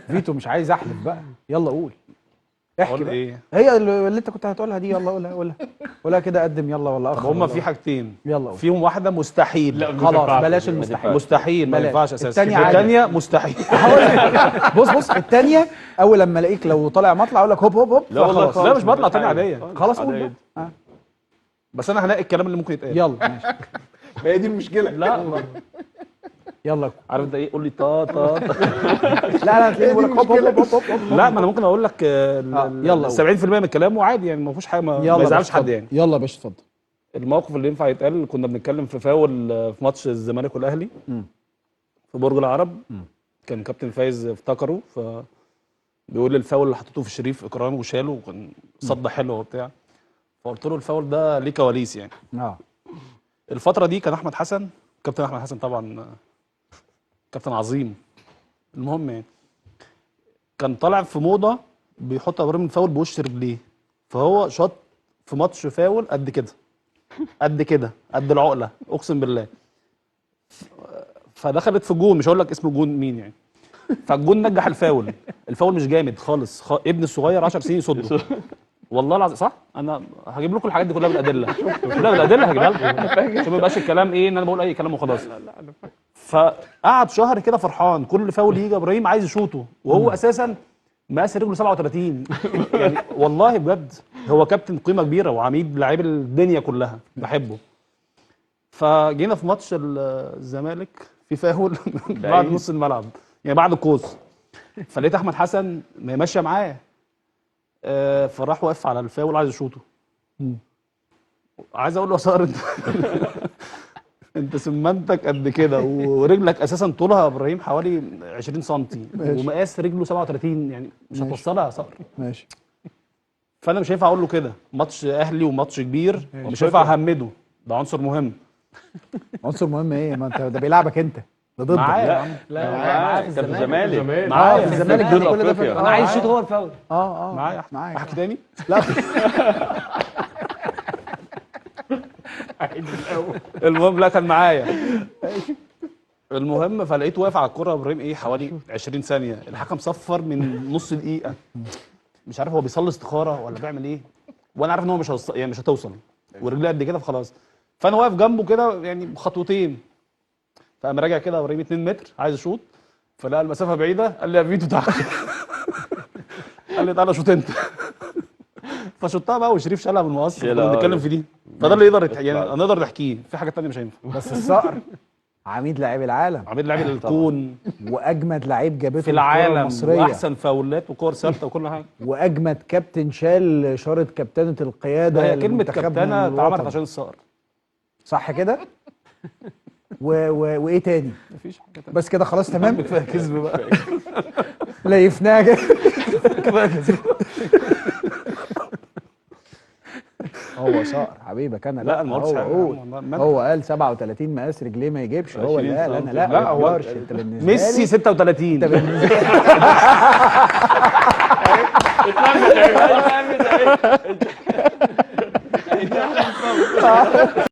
فيتو مش عايز احلف بقى، يلا قول. احكي بقى. ايه؟ هي اللي انت كنت هتقولها دي، يلا قولها كده، قدم يلا ولا اخر. هما في حاجتين، يلا قول. فيهم واحده مستحيل. لا، خلاص بلاش المستحيل. مستحيل ما بلاش. ينفعش اساسا. التانية عادي. الثانيه مستحيل. هقول لك بص الثانيه، اول لما الاقيك لو طالع مطلع اقول لك هوب هوب هوب. لا والله خلاص. لا مش بطلع تانية عاديه. خلاص قول عادية. بقى. بس انا هلاقي الكلام اللي ممكن يتقال. يلا ماشي. هي دي المشكله. لا يلا. عارف انت ايه؟ قول لي طا طا لا هتلاقيني بقول لك هوب هوب هوب هوب هوب. لا ما انا ممكن اقول لك يلا 70% من كلامه عادي يعني، ما فيهوش حاجه، ما يلا يزعلش باشا، حد يعني. يلا يا باشا اتفضل. الموقف اللي ينفع يتقال، كنا بنتكلم في فاول في ماتش الزمالك والاهلي في برج العرب. كان كابتن فايز افتكره، ف بيقول لي الفاول اللي حطيته في شريف اكرامي وشاله، وكان صد حلوه وبتاع. فقلت له الفاول ده ليه كواليس يعني. الفتره دي كان احمد حسن، كابتن احمد حسن طبعا كابتن عظيم. المهم يعني كان طالع في موضه بيحط ابراهيم الفاول بوش رجليه، فهو شاط في ماتش فاول قد كده قد كده قد العقله اقسم بالله، فدخلت في جون، مش هقول لك اسم الجون مين يعني. فالجون نجح الفاول. الفاول مش جامد خالص، ابن الصغير 10 سنين يصده والله العظيم. صح، انا هجيب لكم الحاجات دي كلها بالادله، كلها بالادله هجيبها لكم عشان ما يبقاش الكلام ايه ان انا بقول اي كلام وخلاص. فقعد شهر كده فرحان، كل فاول يجي ابراهيم عايز يشوطه، وهو اساسا مقاس رجله 37 يعني والله بجد. هو كابتن قيمه كبيره وعميد لعيب الدنيا كلها، بحبه. فجينا في ماتش الزمالك في فاول بعد نص الملعب يعني بعد القوس، فلقيت احمد حسن ماشيه معاه، فراح واقف على الفاول عايز يشوطه. عايز اقول له يا صقر انت انت سمنتك قد كده، ورجلك اساسا طولها يا ابراهيم حوالي 20 سم، ومقاس رجله 37 يعني مش هتوصلها يا صقر. ماشي. فانا مش هينفع اقول له كده، ماتش اهلي وماتش كبير، ومش هينفع اهمده، ده عنصر مهم. عنصر مهم ايه؟ ما انت ده بيلعبك انت، ده ضدك. معايا يا عم. لا معايا في الزمالك. معايا في الزمالك دول كل ده أفريقيا. انا عايز اشوط هو الفاول. معايا. معاك. احكي تاني؟ لا المهم لا كان معايا. المهم فلقيته واقف على الكرة ابراهيم ايه حوالي 20 ثانية، الحكم صفر من نص دقيقة، مش عارف هو بيصلي استخارة ولا بيعمل ايه، وانا عارف ان هو مش هتوصل، ورجليه قد كده فخلاص. فانا واقف جنبه كده يعني بخطوتين، فقام راجع كده ابراهيم 2 متر عايز اشوط، فلقى المسافة بعيدة، قال لي يا فيتو تعالى. قال لي تعالى شوط انت. فشطها بقى وشريف شالها من المقص، كنا بنتكلم في دي. فده اللي يقدر يعني نقدر نحكيه، في حاجات تانية مش هينفع. بس الصقر عميد لاعب العالم، عميد لاعب الكون واجمد لعيب جابته في العالم، المصريه، واحسن فاولات وكور ثابته وكل حاجه، واجمد كابتن شال شاره كابتنه القياده. هي كلمه كابتنه اتعملت عشان الصقر، صح كده؟ وايه تاني؟ مفيش حاجه تانية بس كده خلاص تمام. كفايه كذب بقى. ليفناها كده. كفايه كذب. هو صقر حبيبك انا. لا ما قلتش هو حاجه. قول. هو قال 37 مقاس رجليه ما يجيبش، هو اللي قال. انا لا لا هو انت بالنسبه لي ميسي 36. انت بالنسبه لي